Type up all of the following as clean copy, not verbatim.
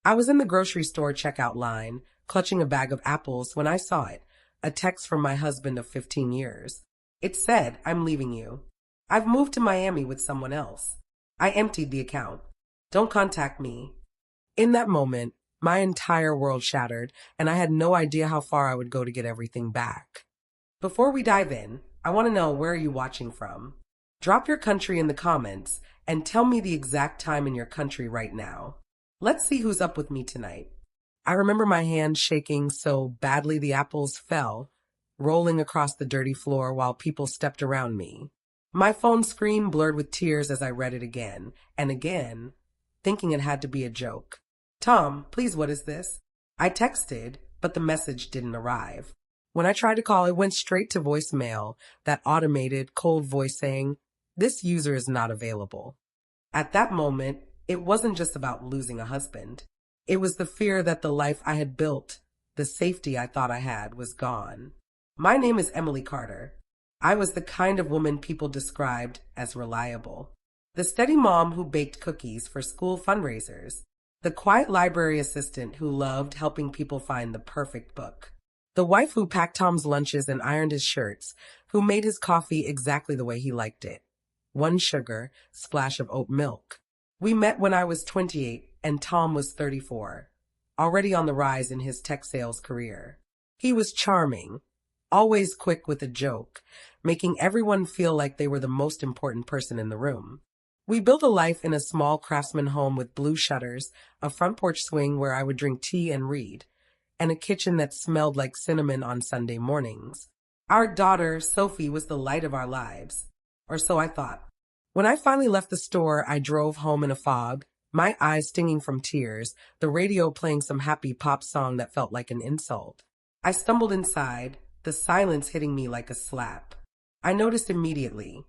I was in the grocery store checkout line, clutching a bag of apples when I saw it, a text from my husband of 15 years. It said, "I'm leaving you. I've moved to Miami with someone else. I emptied the account. Don't contact me." In that moment, my entire world shattered, and I had no idea how far I would go to get everything back. Before we dive in, I want to know, where are you watching from? Drop your country in the comments and tell me the exact time in your country right now. Let's see who's up with me tonight. I remember my hand shaking so badly the apples fell, rolling across the dirty floor while people stepped around me. My phone screen blurred with tears as I read it again and again, thinking it had to be a joke. "Tom, please, what is this?" I texted, but the message didn't arrive. When I tried to call, it went straight to voicemail, that automated, cold voice saying, "This user is not available." At that moment, it wasn't just about losing a husband. It was the fear that the life I had built, the safety I thought I had, was gone. My name is Emily Carter. I was the kind of woman people described as reliable. The steady mom who baked cookies for school fundraisers. The quiet library assistant who loved helping people find the perfect book. The wife who packed Tom's lunches and ironed his shirts, who made his coffee exactly the way he liked it. 1 sugar, splash of oat milk. We met when I was 28 and Tom was 34, already on the rise in his tech sales career. He was charming, always quick with a joke, making everyone feel like they were the most important person in the room. We built a life in a small craftsman home with blue shutters, a front porch swing where I would drink tea and read, and a kitchen that smelled like cinnamon on Sunday mornings. Our daughter, Sophie, was the light of our lives, or so I thought. When I finally left the store, I drove home in a fog, my eyes stinging from tears, the radio playing some happy pop song that felt like an insult. I stumbled inside, the silence hitting me like a slap. I noticed immediately.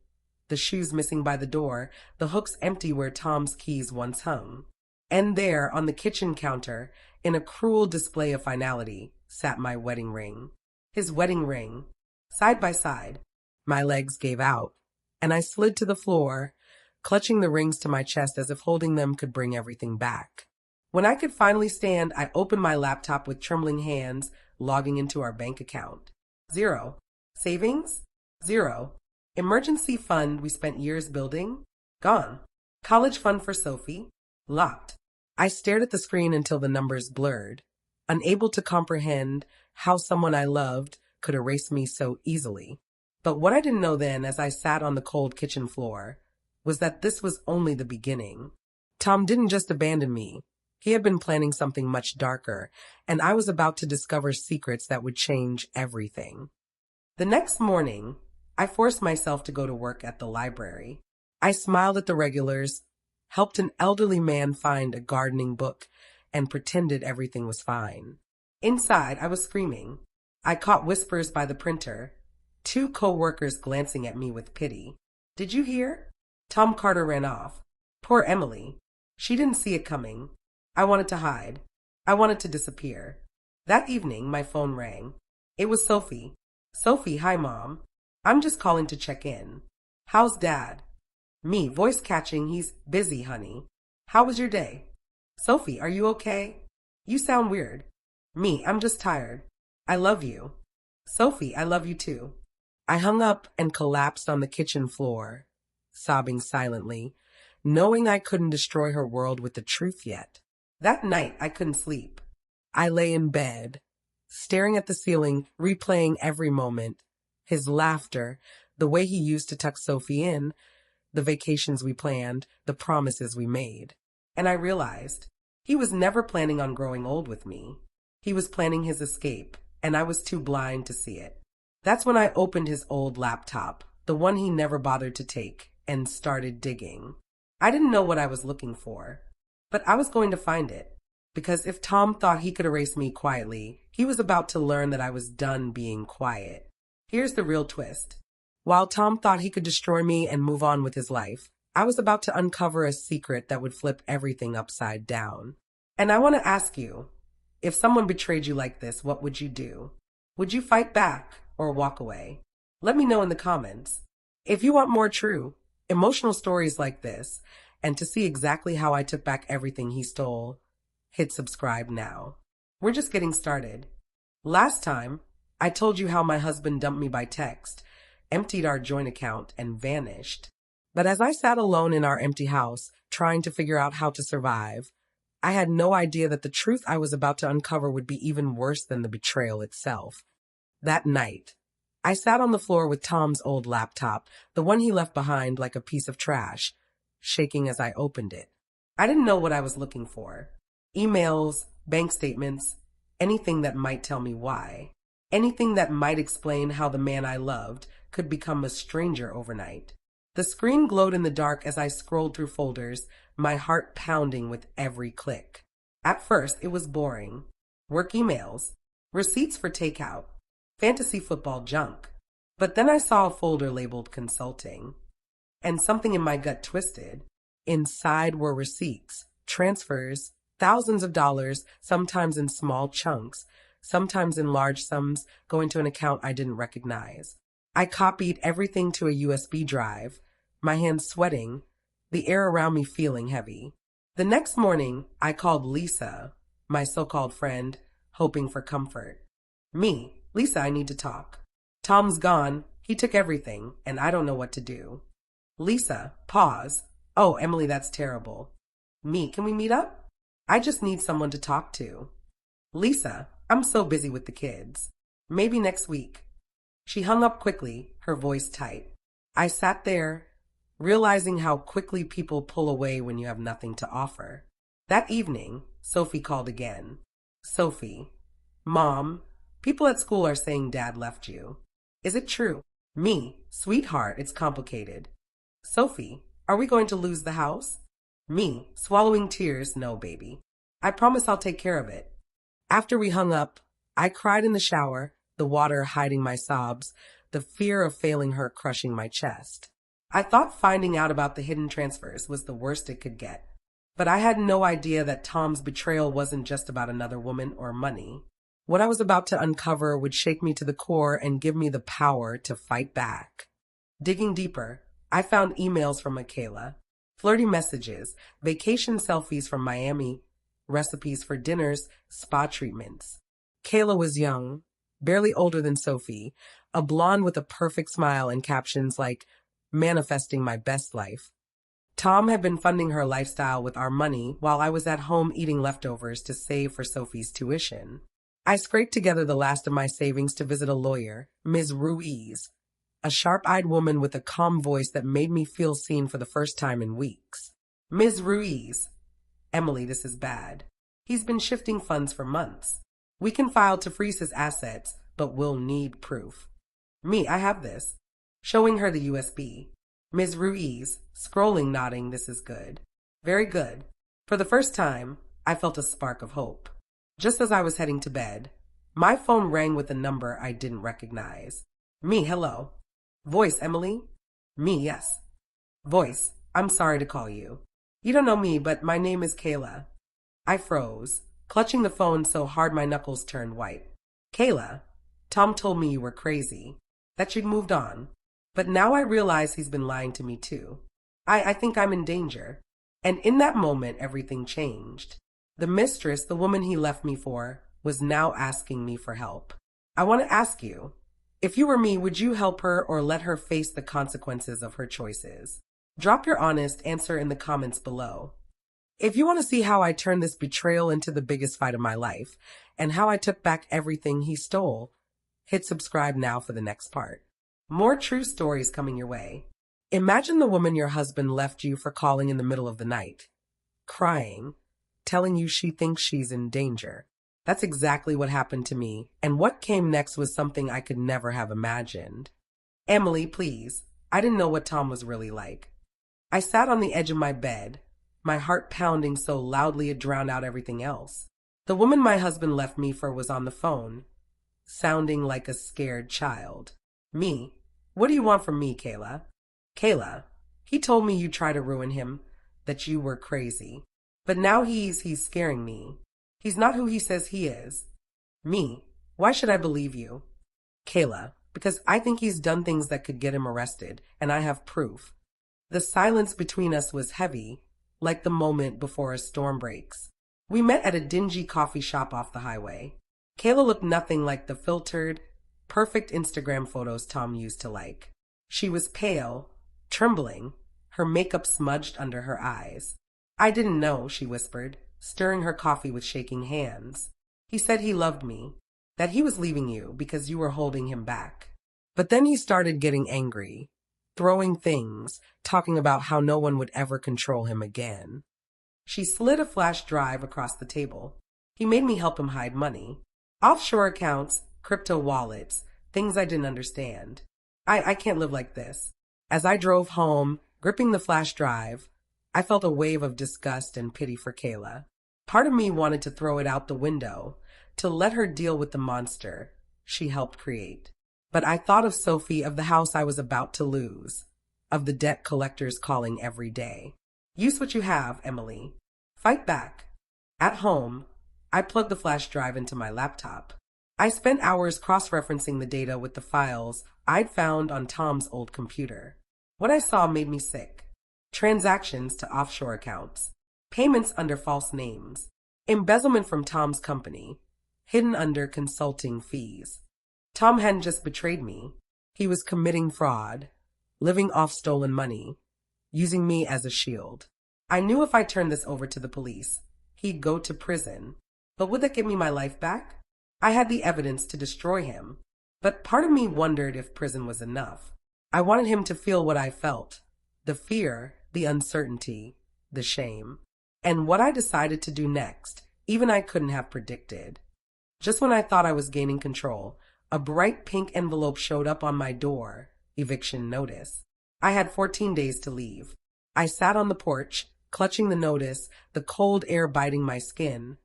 The shoes missing by the door, the hooks empty where Tom's keys once hung. And there, on the kitchen counter, in a cruel display of finality, sat my wedding ring. His wedding ring. Side by side. My legs gave out, and I slid to the floor, clutching the rings to my chest as if holding them could bring everything back. When I could finally stand, I opened my laptop with trembling hands, logging into our bank account. 0. Savings? 0. Emergency fund we spent years building? Gone. College fund for Sophie? Locked. I stared at the screen until the numbers blurred, unable to comprehend how someone I loved could erase me so easily. But what I didn't know then, as I sat on the cold kitchen floor, was that this was only the beginning. Tom didn't just abandon me. He had been planning something much darker, and I was about to discover secrets that would change everything. The next morning, I forced myself to go to work at the library. I smiled at the regulars, helped an elderly man find a gardening book, and pretended everything was fine. Inside, I was screaming. I caught whispers by the printer, 2 co-workers glancing at me with pity. "Did you hear?" Tom Carter ran off. Poor Emily. She didn't see it coming. I wanted to hide. I wanted to disappear. That evening, my phone rang. It was Sophie. "Sophie, hi, Mom. I'm just calling to check in. How's Dad?" Me, voice catching, "He's busy, honey. How was your day?" "Sophie, are you okay? You sound weird." Me, "I'm just tired. I love you." "Sophie, I love you too." I hung up and collapsed on the kitchen floor, sobbing silently, knowing I couldn't destroy her world with the truth yet. That night, I couldn't sleep. I lay in bed, staring at the ceiling, replaying every moment. His laughter, the way he used to tuck Sophie in, the vacations we planned, the promises we made. And I realized he was never planning on growing old with me. He was planning his escape, and I was too blind to see it. That's when I opened his old laptop, the one he never bothered to take, and started digging. I didn't know what I was looking for, but I was going to find it. Because if Tom thought he could erase me quietly, he was about to learn that I was done being quiet. Here's the real twist. While Tom thought he could destroy me and move on with his life, I was about to uncover a secret that would flip everything upside down. And I want to ask you, if someone betrayed you like this, what would you do? Would you fight back or walk away? Let me know in the comments. If you want more true, emotional stories like this, and to see exactly how I took back everything he stole, Hit subscribe now. We're just getting started. Last time, I told you how my husband dumped me by text, emptied our joint account, and vanished. But as I sat alone in our empty house, trying to figure out how to survive, I had no idea that the truth I was about to uncover would be even worse than the betrayal itself. That night, I sat on the floor with Tom's old laptop, the one he left behind like a piece of trash, shaking as I opened it. I didn't know what I was looking for. Emails, bank statements, anything that might tell me why. Anything that might explain how the man I loved could become a stranger overnight. The screen glowed in the dark as I scrolled through folders, my heart pounding with every click. At first, it was boring. Work emails, receipts for takeout, fantasy football junk. But then I saw a folder labeled consulting, and something in my gut twisted. Inside were receipts, transfers, thousands of dollars, sometimes in small chunks, sometimes in large sums, going to an account I didn't recognize. I copied everything to a USB drive, my hands sweating, the air around me feeling heavy. The next morning, I called Lisa, my so-called friend, hoping for comfort. Lisa, I need to talk. Tom's gone. He took everything, and I don't know what to do. Lisa, pause. Oh, Emily, that's terrible. Can we meet up? I just need someone to talk to. Lisa, I'm so busy with the kids. Maybe next week. She hung up quickly, her voice tight. I sat there, realizing how quickly people pull away when you have nothing to offer. That evening, Sophie called again. Sophie, Mom, people at school are saying Dad left you. Is it true? Sweetheart, it's complicated. Sophie, are we going to lose the house? Swallowing tears, no, baby. I promise I'll take care of it. After we hung up, I cried in the shower, the water hiding my sobs, the fear of failing her crushing my chest. I thought finding out about the hidden transfers was the worst it could get. But I had no idea that Tom's betrayal wasn't just about another woman or money. What I was about to uncover would shake me to the core and give me the power to fight back. Digging deeper, I found emails from Michaela, flirty messages, vacation selfies from Miami, recipes for dinners, spa treatments. Kayla was young, barely older than Sophie, a blonde with a perfect smile and captions like, manifesting my best life. Tom had been funding her lifestyle with our money while I was at home eating leftovers to save for Sophie's tuition. I scraped together the last of my savings to visit a lawyer, Ms. Ruiz, a sharp-eyed woman with a calm voice that made me feel seen for the first time in weeks. Ms. Ruiz, Emily, this is bad. He's been shifting funds for months. We can file to freeze his assets, but we'll need proof. I have this. Showing her the USB. Ms. Ruiz, scrolling, nodding, this is good. Very good. For the first time, I felt a spark of hope. Just as I was heading to bed, my phone rang with a number I didn't recognize. Hello. Voice, Emily? Yes. Voice, I'm sorry to call you. You don't know me, but my name is Kayla. I froze, clutching the phone so hard my knuckles turned white. Kayla, Tom told me you were crazy, that you'd moved on. But now I realize he's been lying to me too. I think I'm in danger. And in that moment, everything changed. The mistress, the woman he left me for, was now asking me for help. I want to ask you, if you were me, would you help her or let her face the consequences of her choices? Drop your honest answer in the comments below. If you want to see how I turned this betrayal into the biggest fight of my life, and how I took back everything he stole, hit subscribe now for the next part. More true stories coming your way. Imagine the woman your husband left you for calling in the middle of the night, crying, telling you she thinks she's in danger. That's exactly what happened to me, and what came next was something I could never have imagined. Emily, please. I didn't know what Tom was really like. I sat on the edge of my bed, my heart pounding so loudly it drowned out everything else. The woman my husband left me for was on the phone, sounding like a scared child. What do you want from me, Kayla? Kayla, he told me you'd try to ruin him, that you were crazy. But now he's scaring me. He's not who he says he is. Why should I believe you? Kayla, because I think he's done things that could get him arrested, and I have proof. The silence between us was heavy, like the moment before a storm breaks. We met at a dingy coffee shop off the highway. Kayla looked nothing like the filtered, perfect Instagram photos Tom used to like. She was pale, trembling, her makeup smudged under her eyes. I didn't know, she whispered, stirring her coffee with shaking hands. He said he loved me, that he was leaving you because you were holding him back. But then he started getting angry, throwing things, talking about how no one would ever control him again. She slid a flash drive across the table. He made me help him hide money. Offshore accounts, crypto wallets, things I didn't understand. I can't live like this. As I drove home, gripping the flash drive, I felt a wave of disgust and pity for Kayla. Part of me wanted to throw it out the window, to let her deal with the monster she helped create. But I thought of Sophie, of the house I was about to lose, of the debt collectors calling every day. Use what you have, Emily. Fight back. At home, I plugged the flash drive into my laptop. I spent hours cross-referencing the data with the files I'd found on Tom's old computer. What I saw made me sick. Transactions to offshore accounts, payments under false names, embezzlement from Tom's company, hidden under consulting fees. Tom hadn't just betrayed me. He was committing fraud, living off stolen money, using me as a shield. I knew if I turned this over to the police, he'd go to prison. But would that give me my life back? I had the evidence to destroy him. But part of me wondered if prison was enough. I wanted him to feel what I felt. The fear, the uncertainty, the shame. And what I decided to do next, even I couldn't have predicted. Just when I thought I was gaining control, a bright pink envelope showed up on my door. Eviction notice. I had 14 days to leave. I sat on the porch, clutching the notice, the cold air biting my skin,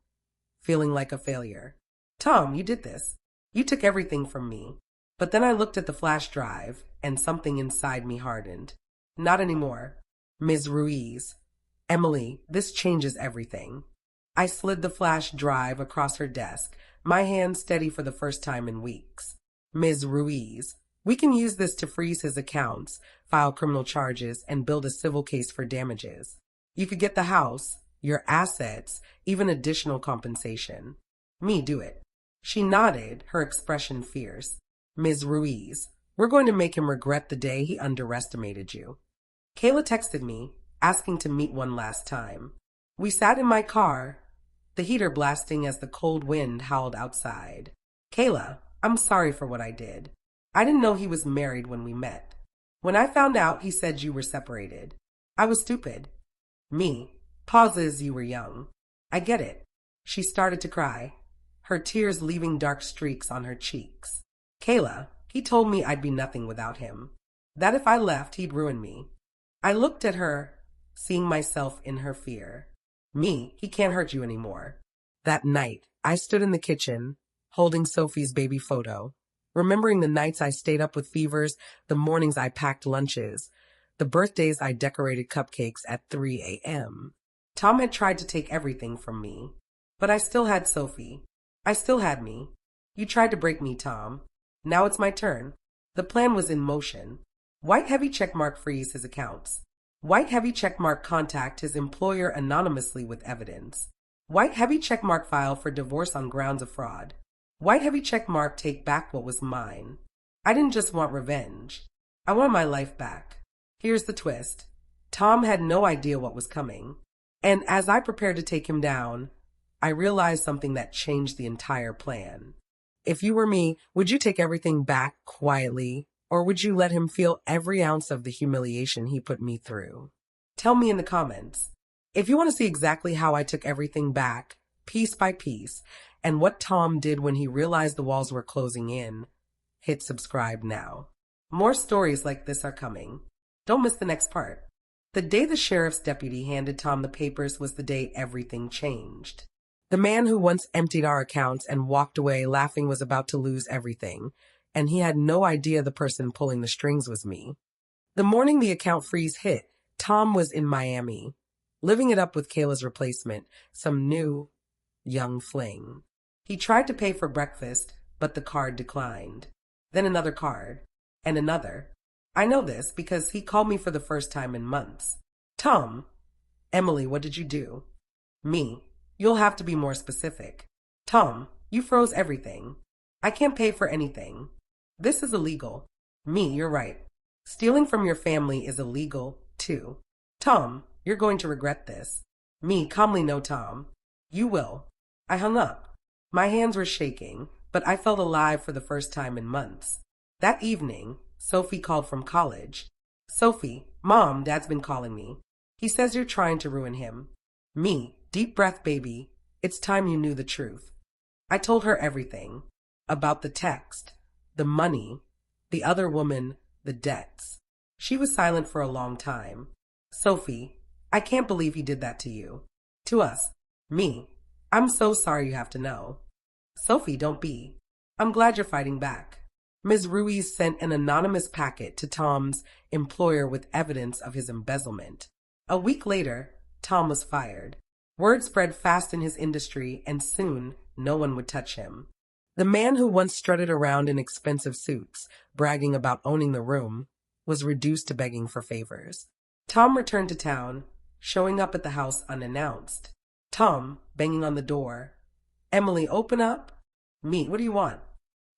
feeling like a failure. Tom, you did this. You took everything from me. But then I looked at the flash drive, and something inside me hardened. Not anymore. Ms. Ruiz. Emily, this changes everything. I slid the flash drive across her desk, my hand steady for the first time in weeks. Ms. Ruiz, we can use this to freeze his accounts, file criminal charges, and build a civil case for damages. You could get the house, your assets, even additional compensation. Me, do it. She nodded, her expression fierce. Ms. Ruiz, we're going to make him regret the day he underestimated you. Kayla texted me, asking to meet one last time. We sat in my car, the heater blasting as the cold wind howled outside. Kayla, I'm sorry for what I did. I didn't know he was married when we met. When I found out, he said you were separated. I was stupid. Me, pauses, you were young. I get it. She started to cry, her tears leaving dark streaks on her cheeks. Kayla, he told me I'd be nothing without him. That if I left, he'd ruin me. I looked at her, seeing myself in her fear. Me, he can't hurt you anymore. That night, I stood in the kitchen, holding Sophie's baby photo, remembering the nights I stayed up with fevers, the mornings I packed lunches, the birthdays I decorated cupcakes at 3 a.m. Tom had tried to take everything from me, but I still had Sophie. I still had me. You tried to break me, Tom. Now it's my turn. The plan was in motion. White heavy checkmark freeze his accounts. White heavy checkmark contact his employer anonymously with evidence. White heavy checkmark file for divorce on grounds of fraud. White heavy checkmark take back what was mine. I didn't just want revenge. I wanted my life back. Here's the twist. Tom had no idea what was coming. And as I prepared to take him down, I realized something that changed the entire plan. If you were me, would you take everything back quietly, or would you let him feel every ounce of the humiliation he put me through? Tell me in the comments. If you want to see exactly how I took everything back, piece by piece, and what Tom did when he realized the walls were closing in, hit subscribe now. More stories like this are coming. Don't miss the next part. The day the sheriff's deputy handed Tom the papers was the day everything changed. The man who once emptied our accounts and walked away laughing was about to lose everything, and he had no idea the person pulling the strings was me. The morning the account freeze hit, Tom was in Miami, living it up with Kayla's replacement, some new, young fling. He tried to pay for breakfast, but the card declined. Then another card, and another. I know this because he called me for the first time in months. Tom, Emily, what did you do? Me. You'll have to be more specific. Tom, you froze everything. I can't pay for anything. This is illegal. Me, you're right. Stealing from your family is illegal, too. Tom, you're going to regret this. Me, calmly, no, Tom. You will. I hung up. My hands were shaking, but I felt alive for the first time in months. That evening, Sophie called from college. Sophie, Mom, Dad's been calling me. He says you're trying to ruin him. Me, deep breath, baby. It's time you knew the truth. I told her everything. About the text, the money, the other woman, the debts. She was silent for a long time. Sophie, I can't believe he did that to you. To us. Me. I'm so sorry you have to know. Sophie, don't be. I'm glad you're fighting back. Ms. Ruiz sent an anonymous packet to Tom's employer with evidence of his embezzlement. A week later, Tom was fired. Word spread fast in his industry, and soon no one would touch him. The man who once strutted around in expensive suits, bragging about owning the room, was reduced to begging for favors. Tom returned to town, showing up at the house unannounced. Tom, banging on the door. Emily, open up. Me, what do you want?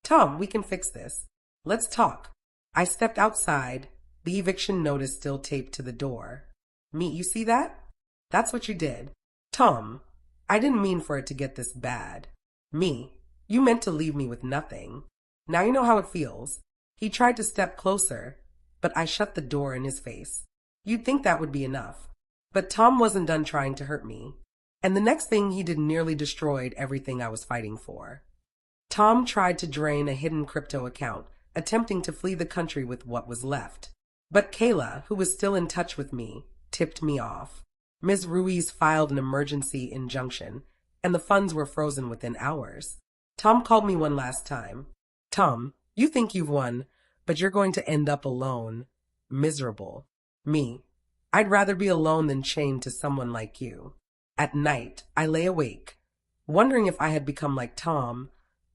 Tom, we can fix this. Let's talk. I stepped outside, the eviction notice still taped to the door. Me, you see that? That's what you did. Tom, I didn't mean for it to get this bad. Me, you meant to leave me with nothing. Now you know how it feels. He tried to step closer, but I shut the door in his face. You'd think that would be enough. But Tom wasn't done trying to hurt me. And the next thing he did nearly destroyed everything I was fighting for. Tom tried to drain a hidden crypto account, attempting to flee the country with what was left. But Kayla, who was still in touch with me, tipped me off. Ms. Ruiz filed an emergency injunction, and the funds were frozen within hours. Tom called me one last time. Tom, you think you've won, but you're going to end up alone, miserable. Me, I'd rather be alone than chained to someone like you. At night, I lay awake, wondering if I had become like Tom,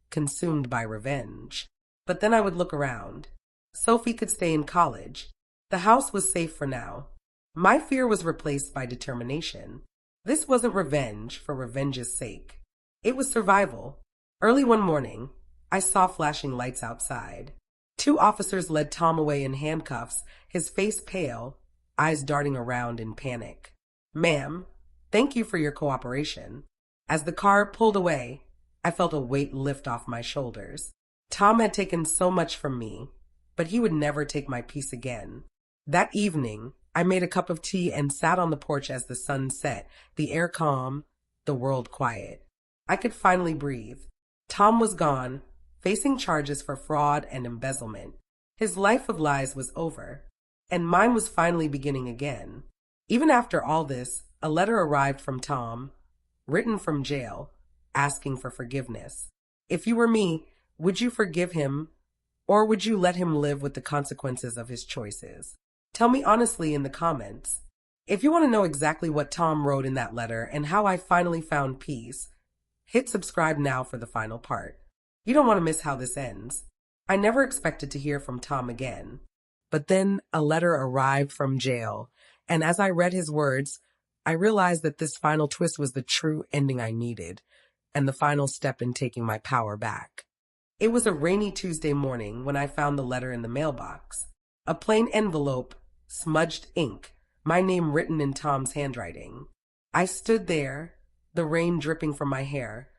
consumed by revenge. But then I would look around. Sophie could stay in college. The house was safe for now. My fear was replaced by determination. This wasn't revenge for revenge's sake. It was survival. Early one morning, I saw flashing lights outside. 2 officers led Tom away in handcuffs, his face pale, eyes darting around in panic. Ma'am, thank you for your cooperation. As the car pulled away, I felt a weight lift off my shoulders. Tom had taken so much from me, but he would never take my peace again. That evening, I made a cup of tea and sat on the porch as the sun set, the air calm, the world quiet. I could finally breathe. Tom was gone, facing charges for fraud and embezzlement. His life of lies was over, and mine was finally beginning again. Even after all this, a letter arrived from Tom, written from jail, asking for forgiveness. If you were me, would you forgive him, or would you let him live with the consequences of his choices? Tell me honestly in the comments. If you want to know exactly what Tom wrote in that letter and how I finally found peace, hit subscribe now for the final part. You don't want to miss how this ends. I never expected to hear from Tom again. But then a letter arrived from jail, and as I read his words, I realized that this final twist was the true ending I needed, and the final step in taking my power back. It was a rainy Tuesday morning when I found the letter in the mailbox. A plain envelope, smudged ink, my name written in Tom's handwriting. I stood there, the rain dripping from my hair,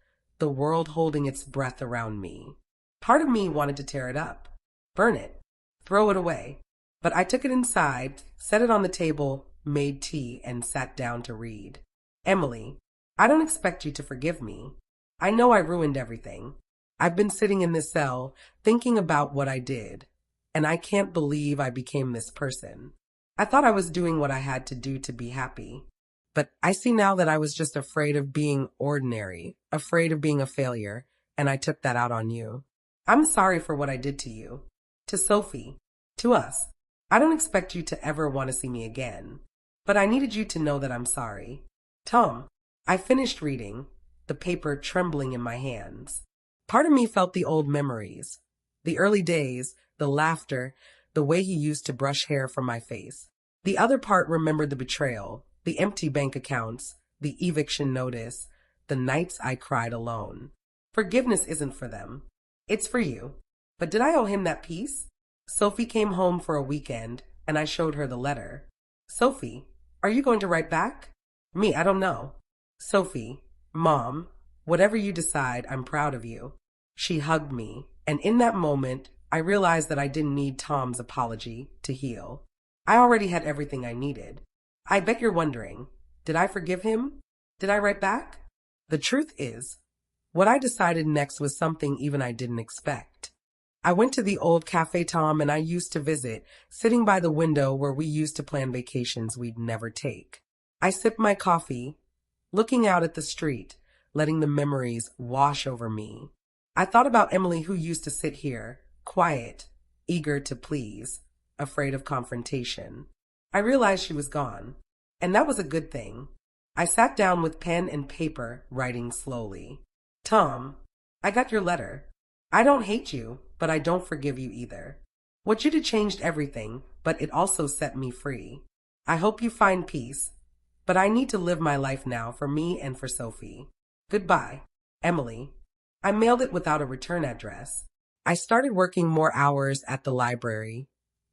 the world holding its breath around me. Part of me wanted to tear it up, burn it, throw it away. But I took it inside, set it on the table, made tea, and sat down to read. Emily, I don't expect you to forgive me. I know I ruined everything. I've been sitting in this cell, thinking about what I did, and I can't believe I became this person. I thought I was doing what I had to do to be happy. But I see now that I was just afraid of being ordinary, afraid of being a failure, and I took that out on you. I'm sorry for what I did to you, to Sophie, to us. I don't expect you to ever want to see me again, but I needed you to know that I'm sorry. Tom, I finished reading, the paper trembling in my hands. Part of me felt the old memories, the early days, the laughter, the way he used to brush hair from my face. The other part remembered the betrayal, the empty bank accounts, the eviction notice, the nights I cried alone. Forgiveness isn't for them. It's for you. But did I owe him that peace? Sophie came home for a weekend, and I showed her the letter. Sophie, are you going to write back? Me, I don't know. Sophie, Mom, whatever you decide, I'm proud of you. She hugged me, and in that moment, I realized that I didn't need Tom's apology to heal. I already had everything I needed. I bet you're wondering, did I forgive him? Did I write back? The truth is, what I decided next was something even I didn't expect. I went to the old cafe Tom and I used to visit, sitting by the window where we used to plan vacations we'd never take. I sipped my coffee, looking out at the street, letting the memories wash over me. I thought about Emily, who used to sit here, quiet, eager to please, afraid of confrontation. I realized she was gone, and that was a good thing. I sat down with pen and paper, writing slowly. Tom, I got your letter. I don't hate you, but I don't forgive you either. What you did changed everything, but it also set me free. I hope you find peace, but I need to live my life now for me and for Sophie. Goodbye, Emily. I mailed it without a return address. I started working more hours at the library,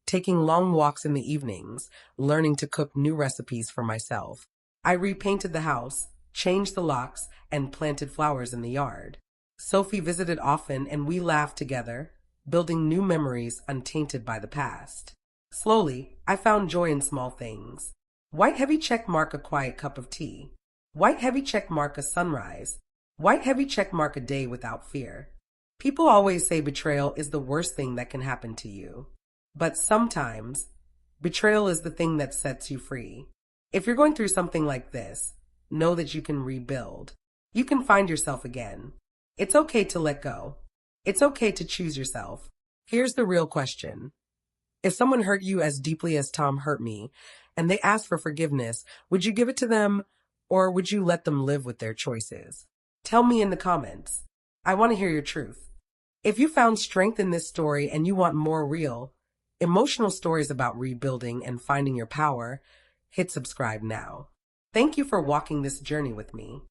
taking long walks in the evenings, learning to cook new recipes for myself. I repainted the house, changed the locks, and planted flowers in the yard. Sophie visited often and we laughed together, building new memories untainted by the past. Slowly, I found joy in small things. White heavy check mark a quiet cup of tea. White heavy check mark a sunrise. White heavy check mark a day without fear. People always say betrayal is the worst thing that can happen to you. But sometimes, betrayal is the thing that sets you free. If you're going through something like this, know that you can rebuild. You can find yourself again. It's okay to let go. It's okay to choose yourself. Here's the real question. If someone hurt you as deeply as Tom hurt me, and they asked for forgiveness, would you give it to them, or would you let them live with their choices? Tell me in the comments. I want to hear your truth. If you found strength in this story and you want more real, emotional stories about rebuilding and finding your power, hit subscribe now. Thank you for walking this journey with me.